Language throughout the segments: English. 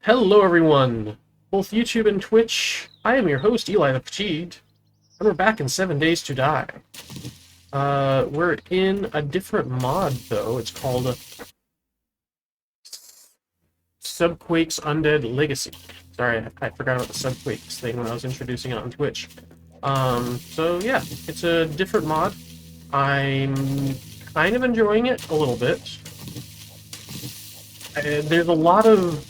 Hello everyone, both YouTube and Twitch. I am your host, Eli the Fatigued, and we're back in 7 Days to Die. We're in a different mod, though. It's called Subquake's Undead Legacy. Sorry, I forgot about the Subquakes thing when I was introducing it on Twitch. So yeah, it's a different mod. I'm kind of enjoying it a little bit. There's a lot of...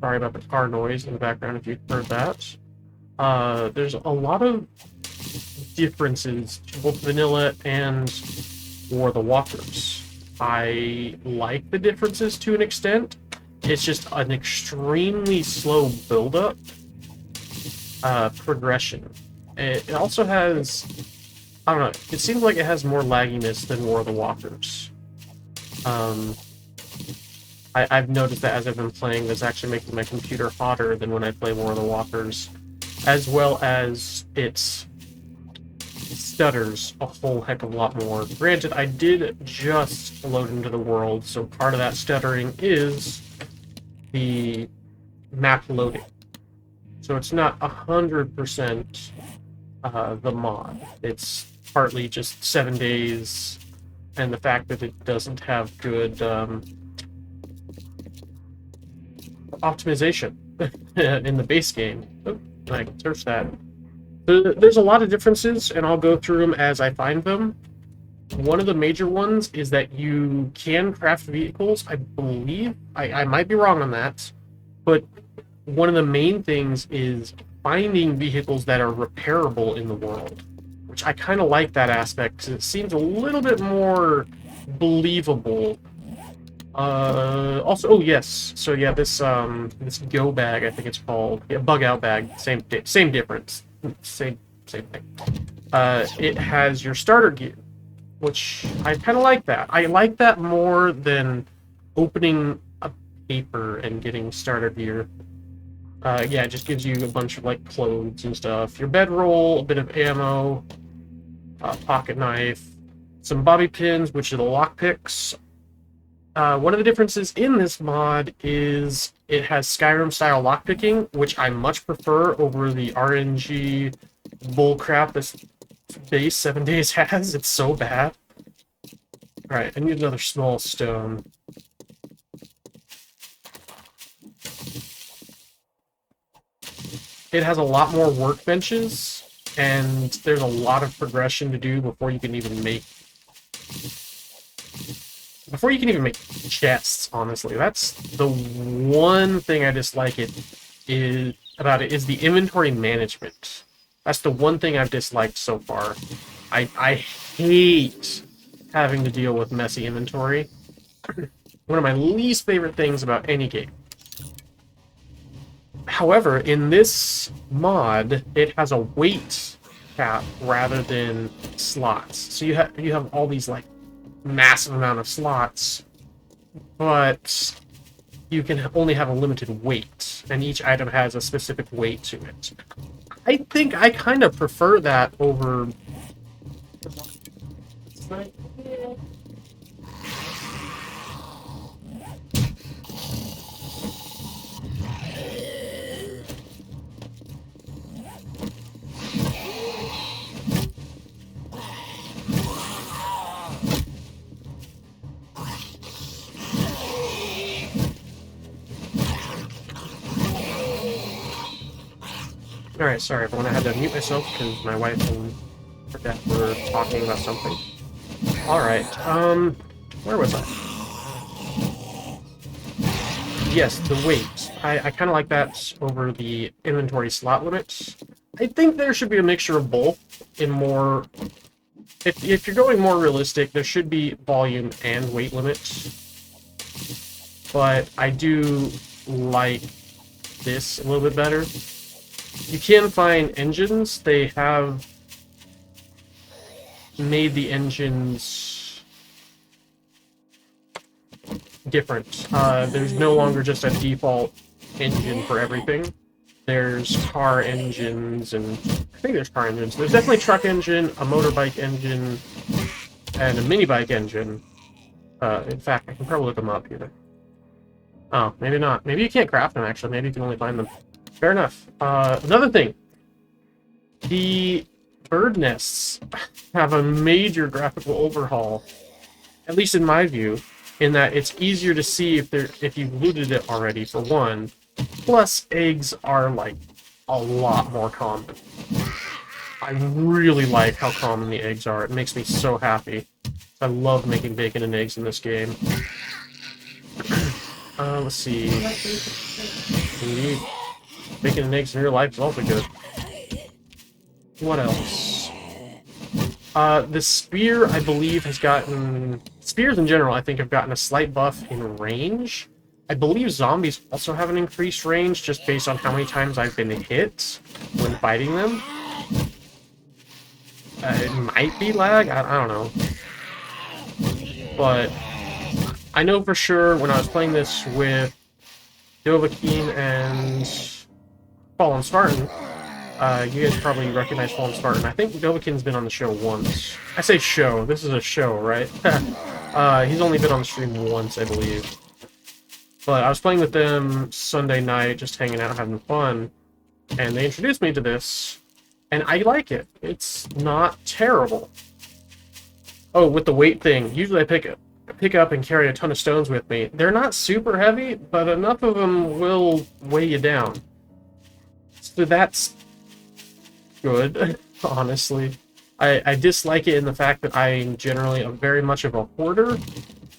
Sorry about the car noise in the background if you heard that. There's a lot of differences to both vanilla and War of the Walkers. I like the differences to an extent. It's just an extremely slow build-up progression. It also has, I don't know, it seems like it has more lagginess than War of the Walkers. I've noticed that as I've been playing, that's actually making my computer hotter than when I play War of the Walkers, as well as it stutters a whole heck of a lot more. Granted, I did just load into the world, so part of that stuttering is the map loading. So it's not 100% the mod. It's partly just 7 days, and the fact that it doesn't have good optimization in the base game. Oh, I can search that. There's a lot of differences, and I'll go through them as I find them. One of the major ones is that you can craft vehicles, I believe. I might be wrong on that, but one of the main things is finding vehicles that are repairable in the world, which I kind of like that aspect, because it seems a little bit more believable. Also, oh yes, so yeah, this go bag, I think it's called, yeah, bug out bag, same difference, same thing. It has your starter gear, which I kind of like that. I like that more than opening a paper and getting starter gear. Yeah, it just gives you a bunch of like clothes and stuff, your bedroll, a bit of ammo, pocket knife, some bobby pins, which are the lockpicks. One of the differences in this mod is it has Skyrim-style lockpicking, which I much prefer over the RNG bullcrap this base 7 Days has. It's so bad. Alright, I need another small stone. It has a lot more workbenches, and there's a lot of progression to do before you can even make chests, honestly. That's the one thing I dislike about it is the inventory management. That's the one thing I've disliked so far. I hate having to deal with messy inventory. One of my least favorite things about any game. However, in this mod, it has a weight cap rather than slots. So you have all these like massive amount of slots, but you can only have a limited weight, and each item has a specific weight to it. I think I kind of prefer that over... Alright, sorry everyone, I had to mute myself because my wife and her dad were talking about something. Alright, where was I? Yes, the weight. I kind of like that over the inventory slot limits. I think there should be a mixture of both in more... If you're going more realistic, there should be volume and weight limits. But I do like this a little bit better. You can find engines. They have made the engines different. There's no longer just a default engine for everything. There's car engines, and I think there's car engines. There's definitely truck engine, a motorbike engine, and a mini bike engine. In fact, I can probably look them up here. Oh, maybe not. Maybe you can't craft them, actually. Maybe you can only find them. Fair enough. Another thing. The bird nests have a major graphical overhaul, at least in my view, in that it's easier to see if you've looted it already, for one. Plus, eggs are, like, a lot more common. I really like how common the eggs are. It makes me so happy. I love making bacon and eggs in this game. Let's see. Indeed. Bacon and eggs in real life is also good. What else? The spear, I believe, has gotten... Spears in general, I think, have gotten a slight buff in range. I believe zombies also have an increased range, just based on how many times I've been hit when fighting them. It might be lag, I don't know. But I know for sure when I was playing this with Dovahkiin and Fallen Spartan, you guys probably recognize Fallen Spartan. I think Dovahkiin's been on the show once. I say show, this is a show, right? He's only been on the stream once, I believe. But I was playing with them Sunday night, just hanging out, having fun, and they introduced me to this, and I like it. It's not terrible. Oh, with the weight thing, usually I pick up and carry a ton of stones with me. They're not super heavy, but enough of them will weigh you down. So that's good, honestly. I dislike it in the fact that I'm generally very much of a hoarder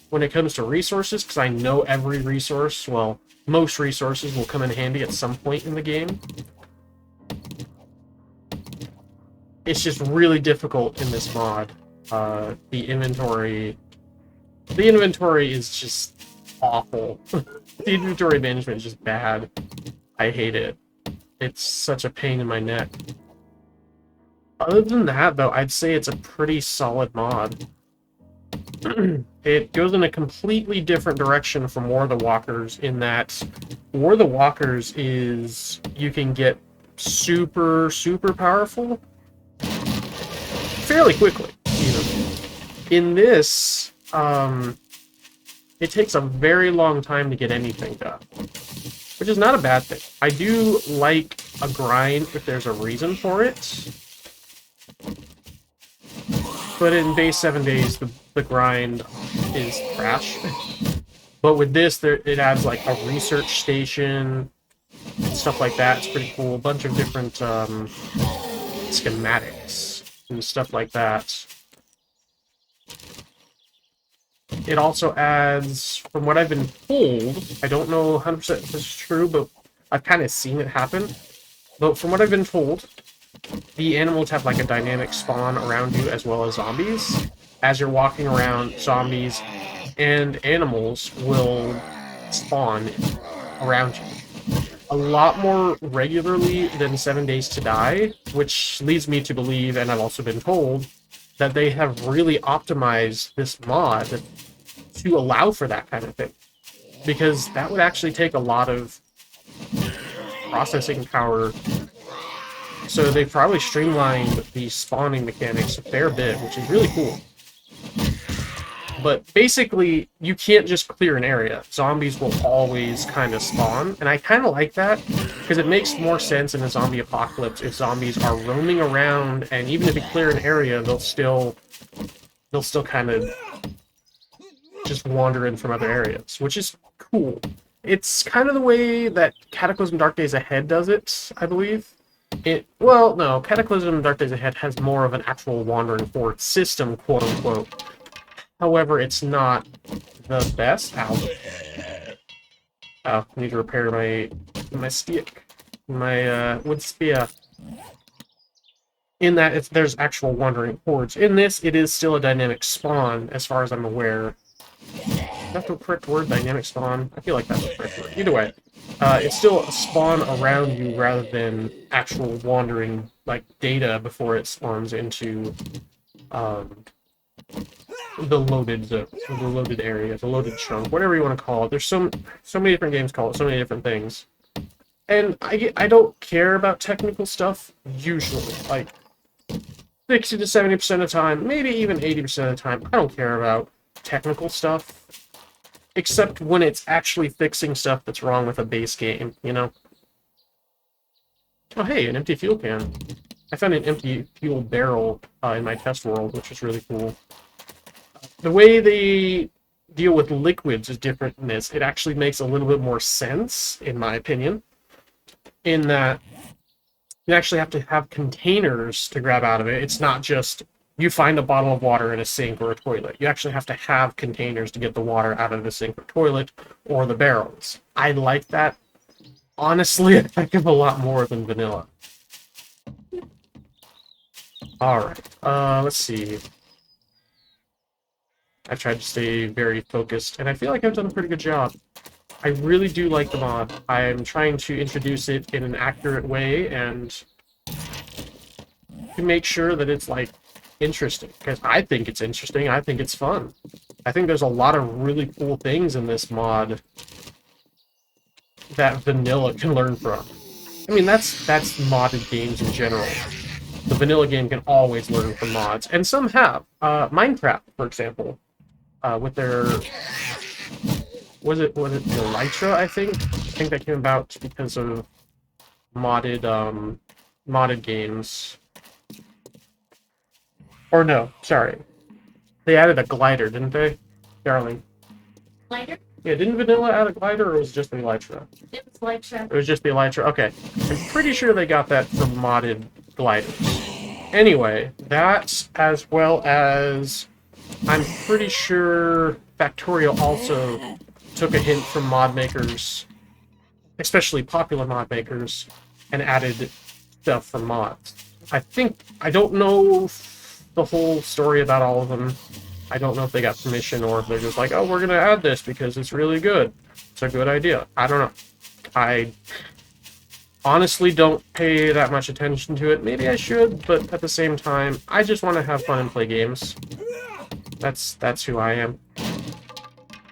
when it comes to resources, because I know every resource, well, most resources will come in handy at some point in the game. It's just really difficult in this mod. The inventory is just awful. The inventory management is just bad. I hate it. It's such a pain in my neck. Other than that, though, I'd say it's a pretty solid mod. It goes in a completely different direction from War of the Walkers, in that War of the Walkers is you can get super, super powerful fairly quickly, even. In this, it takes a very long time to get anything done, which is not a bad thing. I do like a grind if there's a reason for it. But in base 7 days, the grind is trash. But with this, it adds like a research station, stuff like that. It's pretty cool. A bunch of different schematics and stuff like that. It also adds, from what I've been told, I don't know 100% if this is true, but I've kind of seen it happen. But from what I've been told, the animals have like a dynamic spawn around you as well as zombies. As you're walking around, zombies and animals will spawn around you a lot more regularly than 7 Days to Die, which leads me to believe, and I've also been told, that they have really optimized this mod to allow for that kind of thing. Because that would actually take a lot of processing power. So they've probably streamlined the spawning mechanics a fair bit, which is really cool. But basically, you can't just clear an area. Zombies will always kind of spawn, and I kind of like that, because it makes more sense in a zombie apocalypse if zombies are roaming around, and even if you clear an area, they'll still kind of just wander in from other areas, which is cool. It's kind of the way that Cataclysm Dark Days Ahead does it, I believe. Well, no, Cataclysm Dark Days Ahead has more of an actual wandering horde system, quote-unquote. However, it's not the best. Ow. Oh, I need to repair my stick. My wood spear. In that, there's actual wandering hordes. In this, it is still a dynamic spawn, as far as I'm aware. Is that the correct word? Dynamic spawn? I feel like that's the correct word. Either way, it's still a spawn around you rather than actual wandering, like, data before it spawns into the loaded area, the loaded chunk, whatever you want to call it. There's so many different games call it so many different things. And I don't care about technical stuff, usually. Like, 60 to 70% of the time, maybe even 80% of the time, I don't care about technical stuff. except when it's actually fixing stuff that's wrong with a base game, you know? Oh, hey, an empty fuel can. I found an empty fuel barrel in my test world, which was really cool. The way they deal with liquids is different in this. It actually makes a little bit more sense, in my opinion, in that you actually have to have containers to grab out of it. It's not just you find a bottle of water in a sink or a toilet. You actually have to have containers to get the water out of the sink or toilet or the barrels. I like that, honestly, a heck of a lot more than vanilla. Alright, let's see. I tried to stay very focused, and I feel like I've done a pretty good job. I really do like the mod. I'm trying to introduce it in an accurate way and to make sure that it's, like, interesting. Because I think it's interesting. I think it's fun. I think there's a lot of really cool things in this mod that vanilla can learn from. I mean, that's modded games in general. The vanilla game can always learn from mods, and some have. Minecraft, for example, with their... Was it Elytra, I think? I think that came about because of modded games. Or no, sorry. They added a glider, didn't they? Darling. Glider? Yeah, didn't Vanilla add a glider, or was it just the Elytra? It was Elytra. It was just the Elytra? Okay. I'm pretty sure they got that from modded gliders. Anyway, that, as well as... I'm pretty sure Factorial also took a hint from mod makers, especially popular mod makers, and added stuff from mods. I don't know the whole story about all of them. I don't know if they got permission or if they're just like, oh, we're going to add this because it's really good. It's a good idea. I don't know. I honestly don't pay that much attention to it. Maybe I should, but at the same time, I just want to have fun and play games. That's who I am.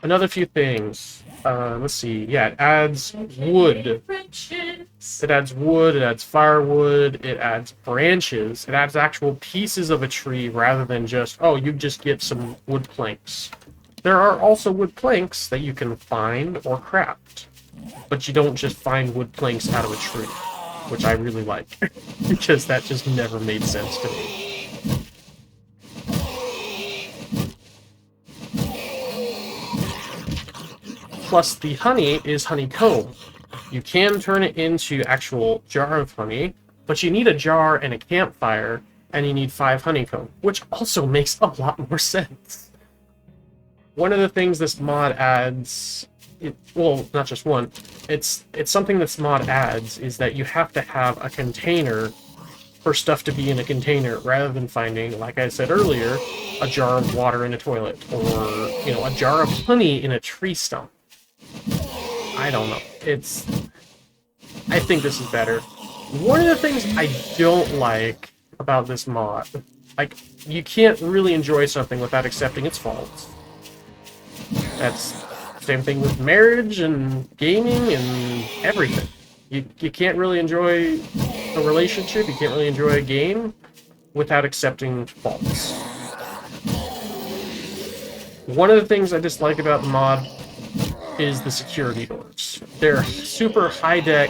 Another few things. Let's see. Yeah, it adds wood. It adds wood, it adds firewood, it adds branches, it adds actual pieces of a tree rather than just, oh, you just get some wood planks. There are also wood planks that you can find or craft, but you don't just find wood planks out of a tree, which I really like, because that just never made sense to me. Plus, the honey is honeycomb. You can turn it into actual jar of honey, but you need a jar and a campfire, and you need 5 honeycomb, which also makes a lot more sense. One of the things this mod adds, well, not just one, it's something this mod adds, is that you have to have a container for stuff to be in a container, rather than finding, like I said earlier, a jar of water in a toilet, or, you know, a jar of honey in a tree stump. I don't know. I think this is better. One of the things I don't like about this mod, like, you can't really enjoy something without accepting its faults. That's the same thing with marriage and gaming and everything. You can't really enjoy a relationship, you can't really enjoy a game without accepting faults. One of the things I dislike about the mod is the security doors. They're super high-tech,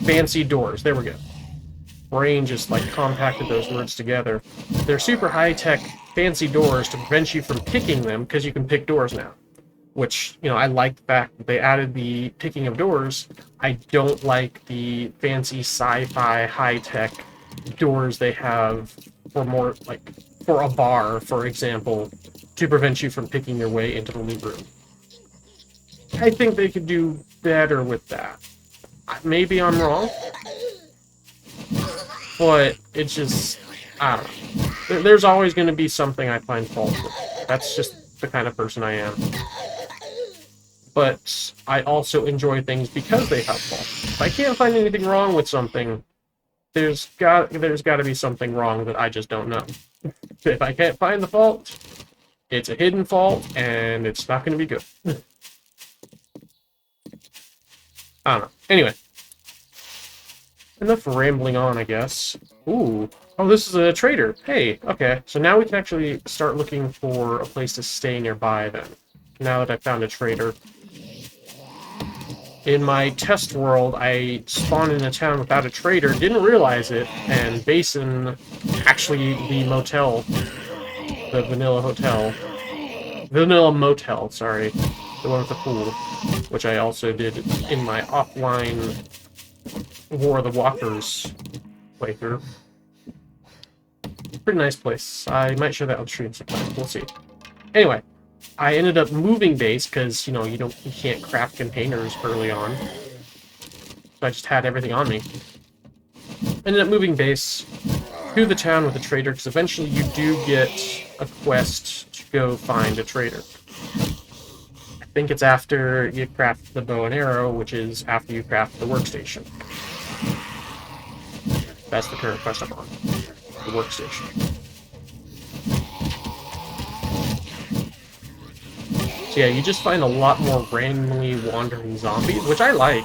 fancy doors. There we go. Brain just, like, compacted those words together. They're super high-tech, fancy doors to prevent you from picking them, because you can pick doors now. Which, you know, I like the fact that they added the picking of doors. I don't like the fancy sci-fi, high-tech doors they have for more, like, for a bar, for example, to prevent you from picking your way into the loot room. I think they could do better with that. Maybe I'm wrong, but it's just, I don't know. There's always going to be something I find fault with. That's just the kind of person I am. But I also enjoy things because they have faults. If I can't find anything wrong with something, there's got to be something wrong that I just don't know. If I can't find the fault, it's a hidden fault, and it's not going to be good. I don't know. Anyway. Enough rambling on, I guess. Ooh, Oh, this is a trader. Hey, okay. So now we can actually start looking for a place to stay nearby then. Now that I found a trader. In my test world, I spawned in a town without a trader, didn't realize it, and Basin, actually the motel, the Vanilla Hotel, Vanilla Motel, sorry, the one with the pool, which I also did in my offline War of the Walkers playthrough. Pretty nice place. I might show that on stream sometime. We'll see. Anyway, I ended up moving base because, you know, you can't craft containers early on. So I just had everything on me. Ended up moving base to the town with a trader because eventually you do get a quest to go find a trader. I think it's after you craft the bow and arrow, which is after you craft the workstation. That's the current quest I'm on. The workstation. So yeah, you just find a lot more randomly wandering zombies, which I like.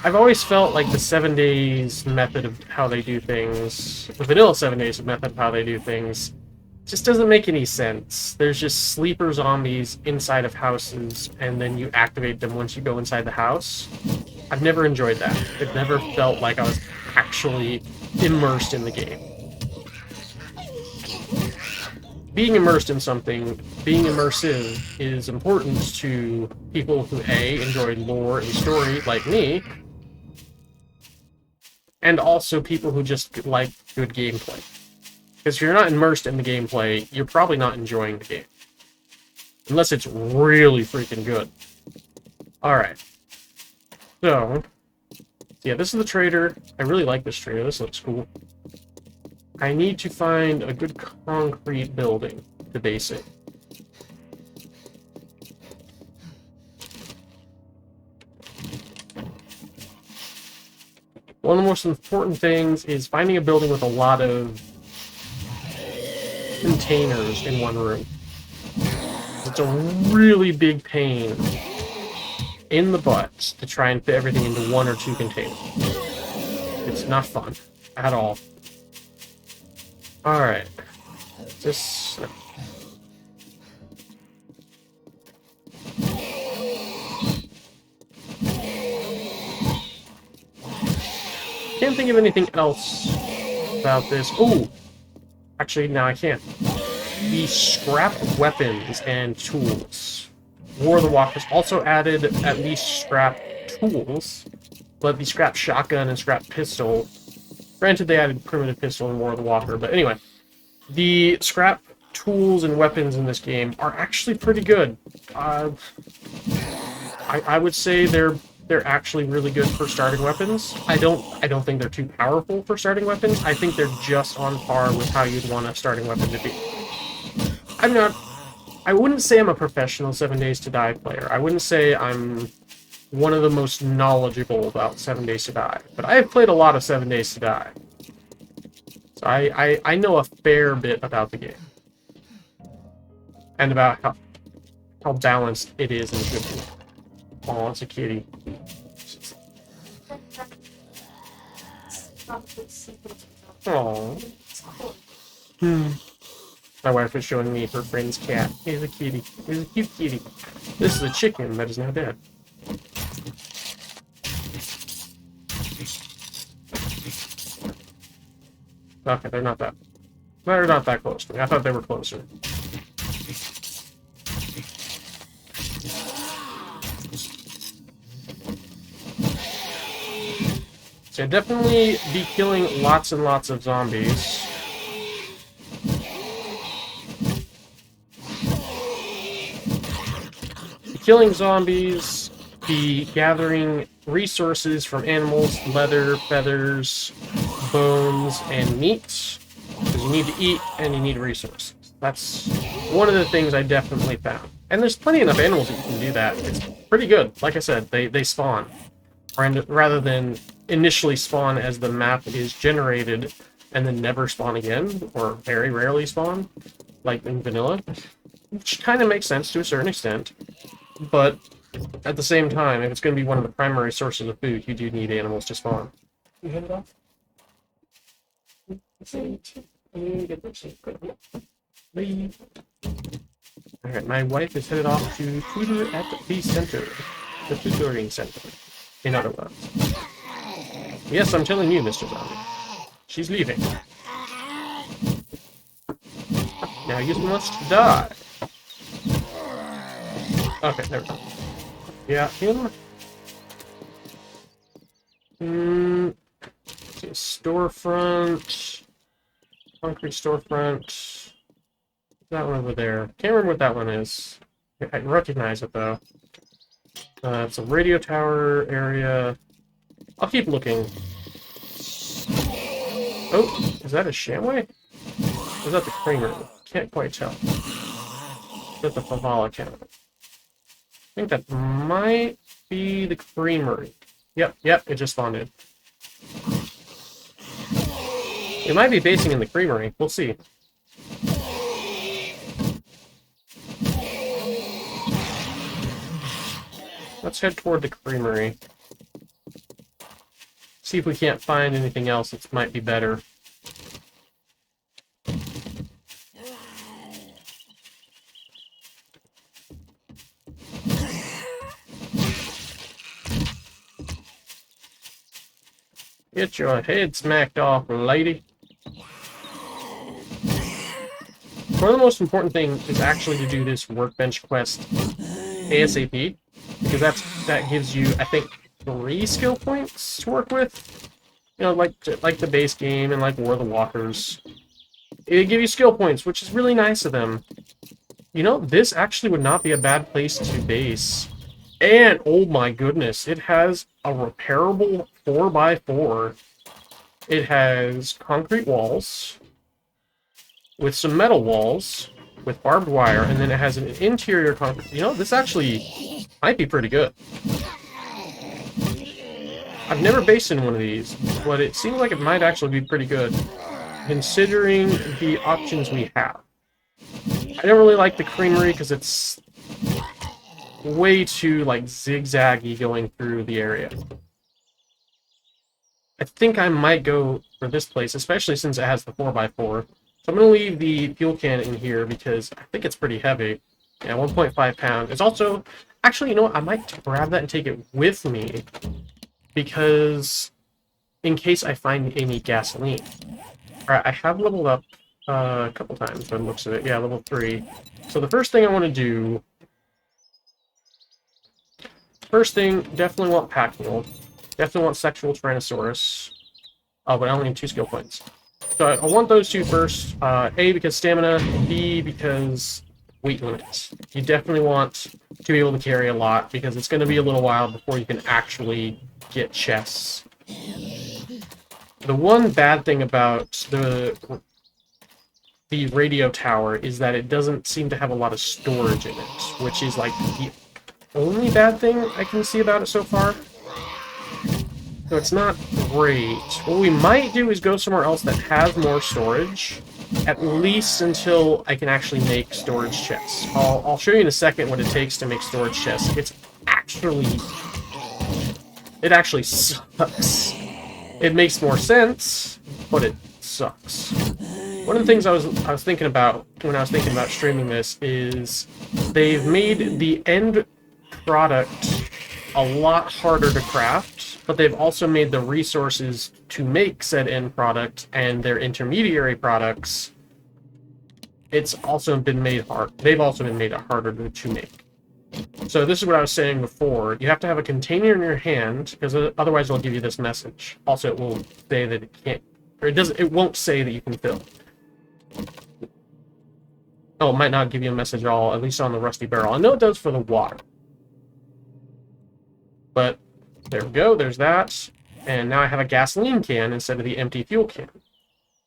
I've always felt like the 7 days method of how they do things, the vanilla 7 days method of how they do things, just doesn't make any sense. There's just sleeper zombies inside of houses, and then you activate them once you go inside the house. I've never enjoyed that. It never felt like I was actually immersed in the game. Being immersed in something, being immersive, is important to people who, A, enjoy lore and story, like me, and also people who just like good gameplay. Because if you're not immersed in the gameplay, you're probably not enjoying the game. Unless it's really freaking good. Alright. So, yeah, this is the trader. I really like this trader. This looks cool. I need to find a good concrete building to base it. One of the most important things is finding a building with a lot of containers in one room. It's a really big pain in the butt to try and fit everything into 1 or 2 containers. It's not fun at all. Alright. Just... Can't think of anything else about this. Oh! Actually, no, I can't. The scrap weapons and tools. War of the Walkers also added at least scrap tools, but the scrap shotgun and scrap pistol... Granted, they added primitive pistol in War of the Walker, but anyway. The scrap tools and weapons in this game are actually pretty good. I would say they're actually really good for starting weapons. I don't think they're too powerful for starting weapons. I think they're just on par with how you'd want a starting weapon to be. I wouldn't say I'm a professional 7 Days to Die player. I wouldn't say I'm one of the most knowledgeable about 7 Days to Die, but I have played a lot of 7 Days to Die. So I know a fair bit about the game. And about how balanced it is in the good way. Oh, it's a kitty. Oh. My wife was showing me her friend's cat. He's a kitty. He's a cute kitty. This is a chicken that is now dead. Okay, they're not that close to me. I thought they were closer. So definitely be killing lots and lots of zombies. Be killing zombies, be gathering resources from animals, leather, feathers, bones, and meat. Because you need to eat and you need resources. That's one of the things I definitely found. And there's plenty enough animals that you can do that. It's pretty good. Like I said, they spawn. Rather than initially spawn as the map is generated and then never spawn again, or very rarely spawn, like in vanilla. Which kind of makes sense to a certain extent. But at the same time, if it's going to be one of the primary sources of food, you do need animals to spawn. You hit it off? Alright, my wife is headed off to tutor at the center. The tutoring center, in other words. Yes, I'm telling you, Mr. Zombie. She's leaving. Now you must die. Okay, there we go. Yeah, him. See a storefront. Concrete storefront. That one over there. Can't remember what that one is. I recognize it though. It's a radio tower area. I'll keep looking. Oh, is that a Shamway? Or is that the Creamery? Can't quite tell. Is that the Favala cannon? I think that might be the Creamery. Yep, it just spawned in. It might be basing in the Creamery. We'll see. Let's head toward the Creamery. See if we can't find anything else that might be better. Get your head smacked off, lady. One of the most important things is actually to do this Workbench Quest ASAP, because that gives you, I think, 3 skill points to work with. You know, like the base game and like War of the Walkers. It give you skill points, which is really nice of them. You know, this actually would not be a bad place to base. And, oh my goodness, it has a repairable 4x4. It has concrete walls with some metal walls with barbed wire, and then it has an interior concrete. You know, this actually might be pretty good. I've never based in one of these, but it seems like it might actually be pretty good, considering the options we have. I don't really like the Creamery because it's way too, like, zigzaggy going through the area. I think I might go for this place, especially since it has the 4x4. So I'm going to leave the fuel can in here because I think it's pretty heavy. Yeah, 1.5 pounds. It's also... Actually, you know what? I might grab that and take it with me, because in case I find any gasoline. Alright, I have leveled up a couple times by the looks of it. Yeah, level 3. So the first thing I want to do... First thing, definitely want Pack Mule. Definitely want Sexual Tyrannosaurus. Oh, but I only need 2 skill points. So I want those 2 first. A, because stamina. B, because weight limits. You definitely want to be able to carry a lot, because it's going to be a little while before you can actually get chests. The one bad thing about the radio tower is that it doesn't seem to have a lot of storage in it, which is like the only bad thing I can see about it so far. So it's not great. What we might do is go somewhere else that has more storage, at least until I can actually make storage chests. I'll show you in a second what it takes to make storage chests. It actually sucks. It makes more sense, but it sucks. One of the things I was thinking about when I was thinking about streaming this is they've made the end product a lot harder to craft, but they've also made the resources to make said end product and their intermediary products, it's also been made hard. They've also been made harder to make. So this is what I was saying before. You have to have a container in your hand, because otherwise it'll give you this message. Also, it will say that it can't, or it won't say that you can fill. Oh, it might not give you a message at all, at least on the Rusty Barrel. I know it does for the water. But there we go, there's that. And now I have a gasoline can instead of the empty fuel can.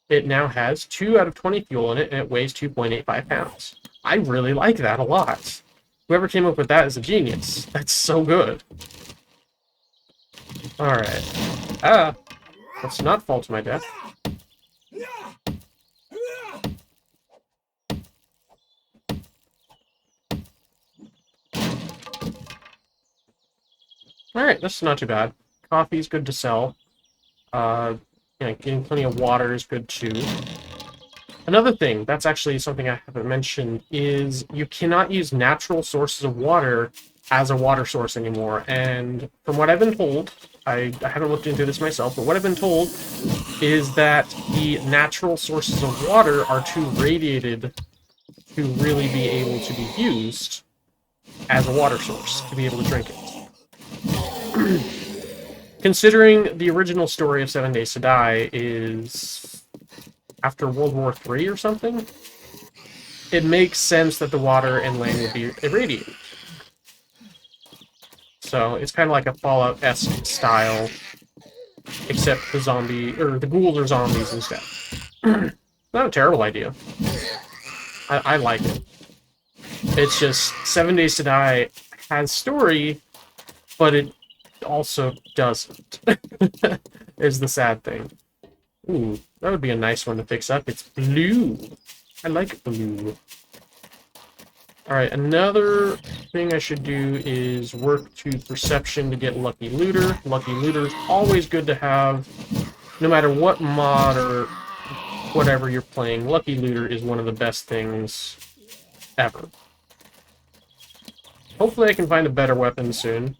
It now has 2 out of 20 fuel in it, and it weighs 2.85 pounds. I really like that a lot. Whoever came up with that is a genius. That's so good. Alright. Let's not fall to my death. Alright, this is not too bad. Coffee's good to sell. Yeah, getting plenty of water is good too. Another thing, that's actually something I haven't mentioned, is you cannot use natural sources of water as a water source anymore. And from what I've been told, I haven't looked into this myself, but what I've been told is that the natural sources of water are too radiated to really be able to be used as a water source, to be able to drink it. Considering the original story of 7 Days to Die is after World War III or something, it makes sense that the water and land would be irradiated. So it's kind of like a Fallout-esque style, except the ghouls are zombies instead. Not a terrible idea. I like it. It's just 7 Days to Die has story, but it also doesn't. Is the sad thing. Ooh, that would be a nice one to fix up. It's blue. I like blue. Alright, another thing I should do is work to perception to get Lucky Looter. Lucky Looter is always good to have, no matter what mod or whatever you're playing. Lucky Looter is one of the best things ever. Hopefully I can find a better weapon soon.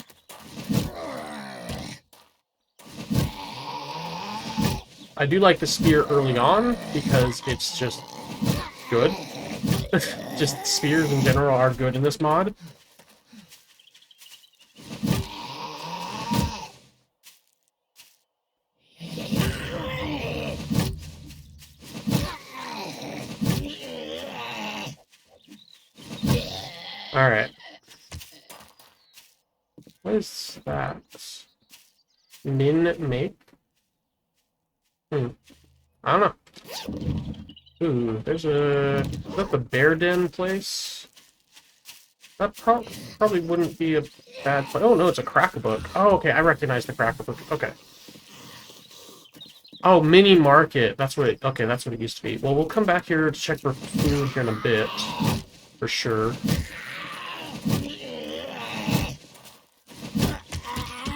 I do like the spear early on, because it's just good. Just spears in general are good in this mod. Alright. What is that? Min make? I don't know. Ooh, there's is that the bear den place? That probably wouldn't be a bad place. Oh no, it's a cracker book. Oh, okay, I recognize the cracker book. Okay. Oh, mini market. That's what it, okay, that's what it used to be. Well, we'll come back here to check for food here in a bit. For sure.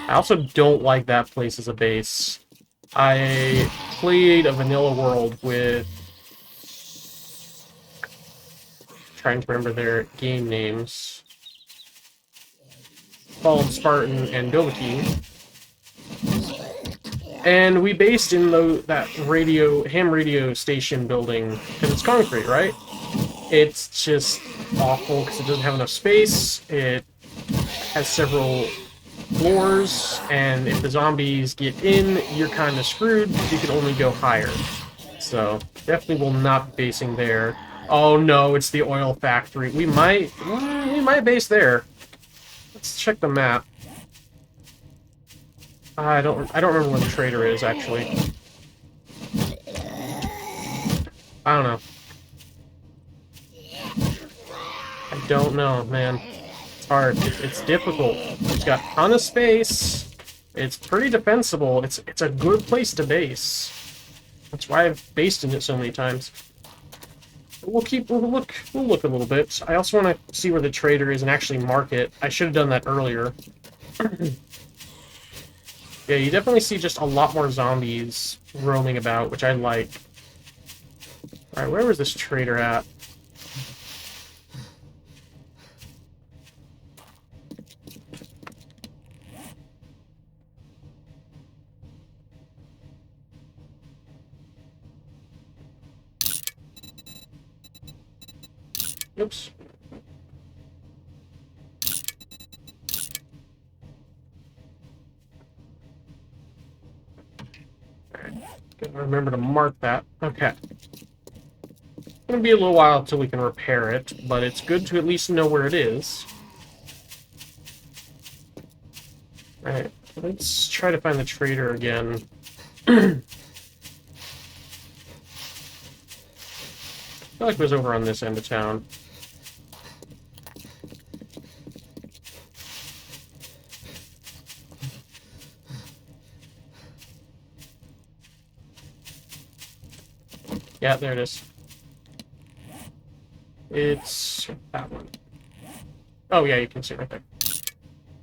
I also don't like that place as a base. I played a vanilla world with... trying to remember their game names. Called Spartan and Dovahkiin. And we based in that ham radio station building, because it's concrete, right? It's just awful because it doesn't have enough space. It has several floors, and if the zombies get in, you're kind of screwed because you can only go higher. So definitely will not be basing there. Oh no, it's the oil factory. We might base there. Let's check the map. I don't remember where the trader is actually. I don't know. I don't know, man. It's hard. It's difficult. It's got a ton of space. It's pretty defensible. It's a good place to base. That's why I've based in it so many times. We'll look a little bit. I also want to see where the trader is and actually mark it. I should have done that earlier. Yeah, you definitely see just a lot more zombies roaming about, which I like. Alright, where was this trader at? Oops. Alright, gotta remember to mark that. Okay. It's gonna be a little while until we can repair it, but it's good to at least know where it is. Alright, let's try to find the trader again. I feel like it was over on this end of town. Yeah, there it is. It's that one. Oh yeah, you can see it right there.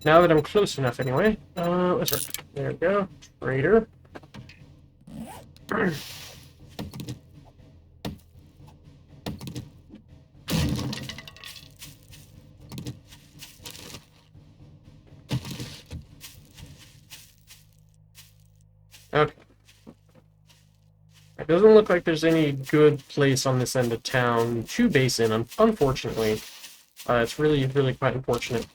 Now that I'm close enough anyway. Let's there we go. Trader. Okay. It doesn't look like there's any good place on this end of town to base in, unfortunately. It's really, really quite unfortunate.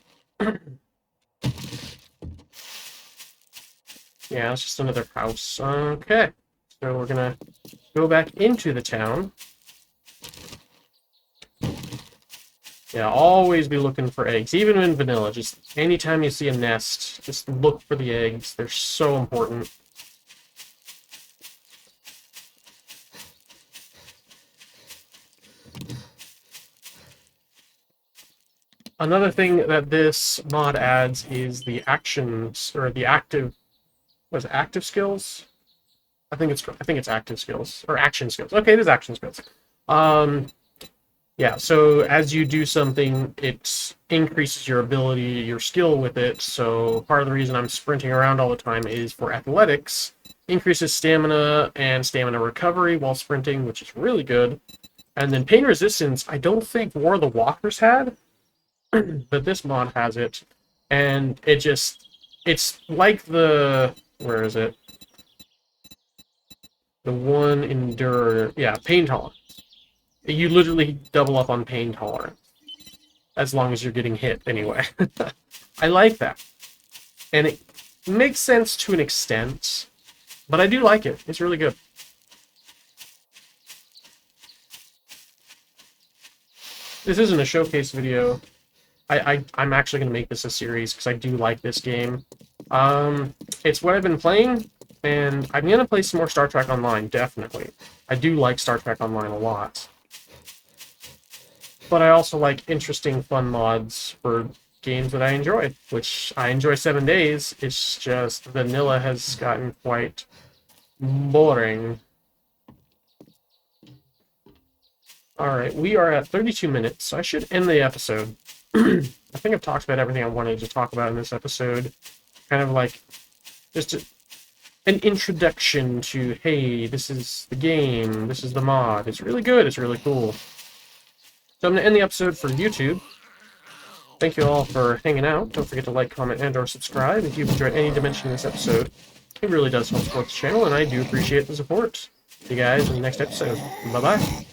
Yeah, it's just another house. Okay. So we're gonna go back into the town. Yeah, always be looking for eggs. Even in vanilla, just anytime you see a nest, just look for the eggs. They're so important. Another thing that this mod adds is the actions, or the active, was it active skills? I think it's active skills or action skills. Okay, it is action skills. Yeah. So as you do something, it increases your ability, your skill with it. So part of the reason I'm sprinting around all the time is for athletics, increases stamina and stamina recovery while sprinting, which is really good. And then pain resistance, I don't think War of the Walkers had, but this mod has it, and it's like the, where is it? The one endure, yeah, pain tolerance. You literally double up on pain tolerance. As long as you're getting hit, anyway. I like that. And it makes sense to an extent, but I do like it. It's really good. This isn't a showcase video. I'm actually going to make this a series, because I do like this game. It's what I've been playing, and I'm going to play some more Star Trek Online, definitely. I do like Star Trek Online a lot. But I also like interesting, fun mods for games that I enjoy, which I enjoy 7 Days. It's just vanilla has gotten quite boring. Alright, we are at 32 minutes, so I should end the episode. I think I've talked about everything I wanted to talk about in this episode. Kind of like just an introduction to, hey, this is the game, this is the mod. It's really good, it's really cool. So I'm going to end the episode for YouTube. Thank you all for hanging out. Don't forget to like, comment, and or subscribe if you've enjoyed any dimension of this episode. It really does help support the channel, and I do appreciate the support. See you guys in the next episode. Bye-bye.